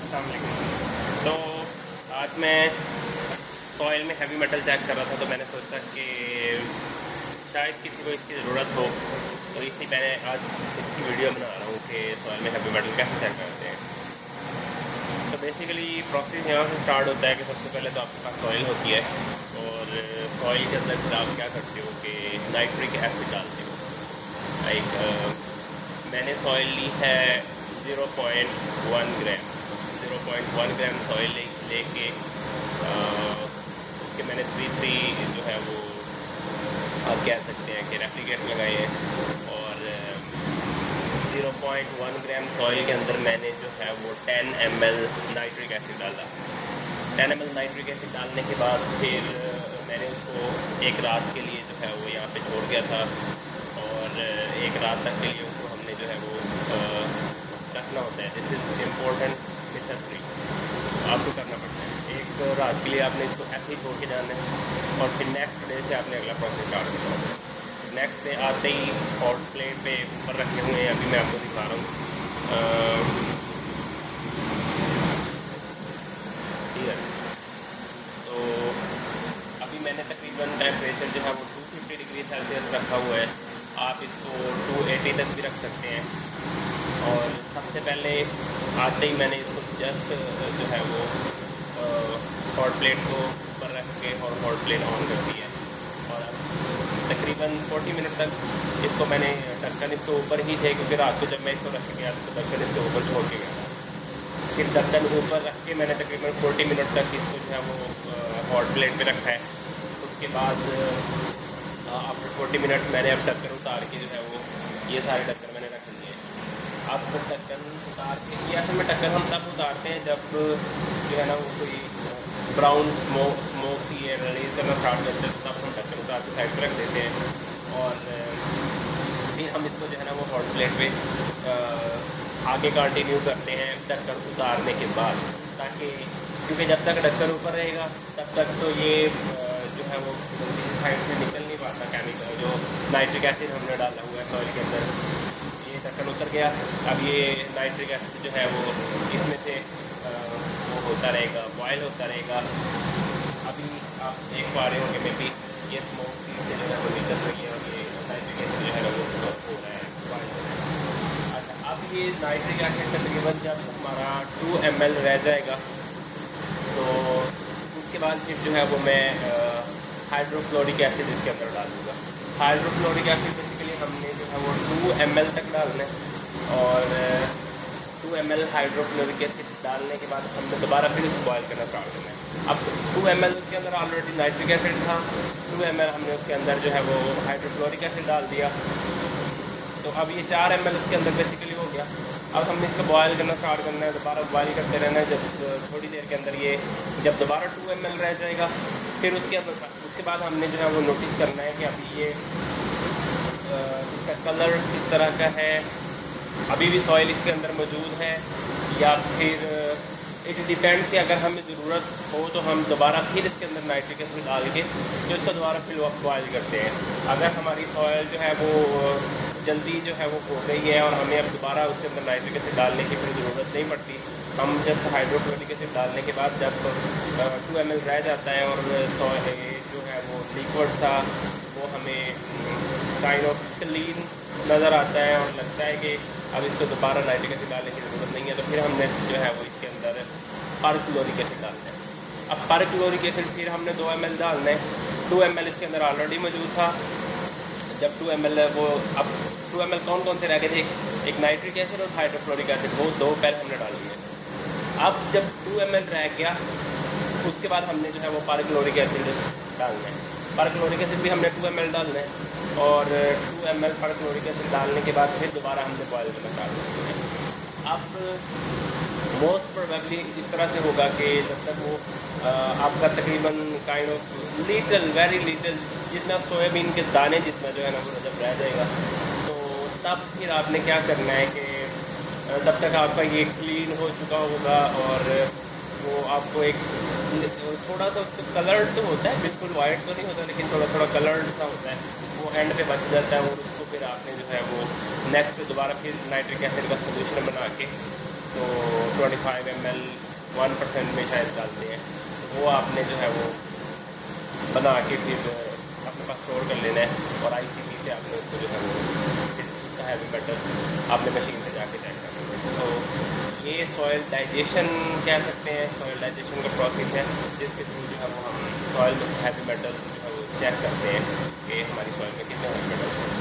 तो आज मैं सॉइल में हैवी मेटल चेक कर रहा था, तो मैंने सोचा कि शायद किसी को इसकी ज़रूरत हो, तो इसी मैंने आज इसकी वीडियो बना रहा हूँ कि सॉइल में हैवी मेटल कैसे चेक करते हैं। तो बेसिकली प्रोसेस यहाँ से स्टार्ट होता है कि सबसे पहले तो आपके पास सॉइल होती है, और सॉइल के अंदर फिर आप क्या करते हो कि नाइट्रिक एसिड डालते हो। लाइक मैंने सॉइल ली है 0.1 ग्राम 0.1 ग्राम सॉइल लेके उसके मैंने 3 जो है वो आप कह सकते हैं कि रेप्लिकेट लगाए हैं, और 0.1 ग्राम सॉइल के अंदर मैंने जो है वो 10 ml नाइट्रिक एसिड डाला। 10 ml नाइट्रिक एसिड डालने के बाद फिर मैंने उसको एक रात के लिए जो है वो यहाँ पे छोड़ दिया था, और एक रात तक के लिए उसको हमने जो है वो रखना होता है। दिस इज़ इम्पोर्टेंट नेसेसरी, आपको करना पड़ता है। एक रात के लिए आपने इसको ऐसे ही छोड़ के जाना है, और फिर नेक्स्ट डे से आपने अगला प्रोसेस स्टार्ट करना होता है। नेक्स्ट डे आते ही हॉट प्लेट पे ऊपर रखे हुए हैं, अभी मैं आपको दिखा रहा हूँ। ठीक है, तो अभी मैंने तकरीबन टेम्परेचर जो है वो 250 डिग्री सेल्सियस रखा हुआ है। आप इसको 280 तक भी रख सकते हैं। और सबसे पहले आते ही मैंने इसको जस्ट जो है वो हॉट प्लेट को ऊपर रख के और हॉट प्लेट ऑन कर दिया, और अब तकरीबन 40 मिनट तक इसको मैंने ढक्कन इसको ऊपर ही थे, क्योंकि रात को जब मैं इसको रख के गया तो ढक्कन इसके ऊपर छोड़ के गया था। फिर ढक्कन ऊपर रख के मैंने तकरीबन 40 मिनट तक इसको जो है वो हॉट प्लेट पे रखा है। उसके बाद आफ्टर 40 मिनट मैंने अब ढक्कन उतार के जो है वो ये सारे ढक्कन मैंने रख दिए। अब ढक्कन उतार के, ये असल में ढक्कन हम तब उतारते हैं जब जो है ना वो कोई ब्राउन स्मोक की एयर रिलीज करना स्टार्ट करते हैं, तब हम ढक्कन उतार के साइड पर रख देते हैं। और फिर हम इसको जो है ना वो हॉट प्लेट पे आगे कंटिन्यू करते हैं ढक्कन उतारने के बाद, ताकि क्योंकि जब तक ढक्कन ऊपर रहेगा तब तक तो ये जो है वो किसी साइड से निकल नहीं पाता केमिकल, जो नाइट्रिक एसिड हमने डाला हुआ है सॉइल के अंदर। ये ढक्कन उतर गया, अब ये नाइट्रिक एसिड जो है वो इसमें से वो होता रहेगा, बॉयल होता रहेगा। अभी आप देख पा रहे होंगे मे बी ये स्मोक से जो है वो निकल रही है, और ये नाइट्रिक एसिड जो है ना वो हो रहा है, बॉयल हो रहा है। अच्छा, अब ये नाइट्रिक एसिड तकरीबन जब हमारा 2 ml रह जाएगा, तो उसके बाद फिर जो है वो मैं हाइड्रोक्लोरिक एसिड इसके अंदर डाल दूँगा। हाइड्रोक्लोरिक एसिड बेसिकली हमने जो है वो 2 ml तक डालना है, और 2 ml हाइड्रोक्लोरिक एसिड डालने के बाद हमने दोबारा फिर इसको बॉयल करना स्टार्ट करना है। अब 2 ml उसके अंदर ऑलरेडी नाइट्रिक एसिड था, 2 ml हमने उसके अंदर जो है वो हाइड्रोक्लोरिक एसिड डाल दिया, तो अब ये 4 ml उसके अंदर बेसिकली हो गया। अब हमने इसको बॉयल करना स्टार्ट करना है, दोबारा बॉयल करते रहना है। जब थोड़ी देर के अंदर ये जब दोबारा 2 ml रह जाएगा, फिर उसके बाद हमने जो है वो नोटिस करना है कि अभी ये इसका कलर किस तरह का है, अभी भी सॉइल इसके अंदर मौजूद है, या फिर इट डिपेंड्स कि अगर हमें ज़रूरत हो तो हम दोबारा फिर इसके अंदर नाइट्रिक एसिड डाल के तो इसको दोबारा फिर बॉयल करते हैं। अगर हमारी सॉइल जो है वो जल्दी जो है वो हो गई है और हमें अब दोबारा उसके अंदर नाइट्रिक एसिड डालने की फिर ज़रूरत नहीं पड़ती, हम जस्ट हाइड्रोक्लोरिक एसिड डालने के बाद जब 2 ml रह जाता है और सॉइल जो है वो लिक्विड सा वो हमें काइंड ऑफ क्लीन नज़र आता है और लगता है कि अब इसको दोबारा नाइट्रिक एसिड डालने की ज़रूरत नहीं है, तो फिर हमने जो है वो इसके अंदर परक्लोरिक एसिड डालना है। अब परक्लोरिक एसिड फिर हमने 2 ml डालना है। 2 ml इसके अंदर ऑलरेडी मौजूद था। जब 2 ml वो अब 2 ml कौन से रह गए थे, एक नाइट्रिक एसिड और हाइड्रोक्लोरिक एसिड, वो 2 पहले हमने डाल दिए। अब जब 2 ml रह गया, उसके बाद हमने जो है वो परक्लोरिक एसिड डालना है। परक्लोरिक एसिड भी हमने 2 ml डालना है, और 2 ml परक्लोरिक एसिड डालने के बाद फिर दोबारा हमने बॉयल करना स्टार्ट करना है। अब मोस्ट प्रोबेबली इस तरह से होगा कि जब तक वो आपका तकरीबन kind of little very little जितना सोयाबीन के दाने जितना जो है ना वो जब रह जाएगा, तो तब फिर आपने क्या करना है कि तब तक आपका ये क्लीन हो चुका होगा, और वो आपको एक थोड़ा सा उसका कलर्ड तो होता है, बिल्कुल वाइट तो नहीं होता, लेकिन थोड़ा थोड़ा कलर्ड सा होता है, वो एंड पे बच जाता है। और उसको फिर आपने जो है वो नेक्स्ट दोबारा फिर नाइट्रिक एसिड का सोल्यूशन बना के तो 25 ml 1% में शायद डालते हैं, तो वो आपने जो है वो बना के फिर अपने पास स्टोर कर लेना है, और ICP से आपने उसको जो है वो हैवी मेटल आपने मशीन से जाके चेक करना है। तो ये सॉइल डाइजेशन कह सकते हैं, सॉइल डाइजेशन का प्रोसेस है जिसके थ्रू जो है वो हम सॉइल में हैवी मेटल जो है वो चेक करते हैं कि हमारी सॉइल में कितने हैवी मेटल हैं।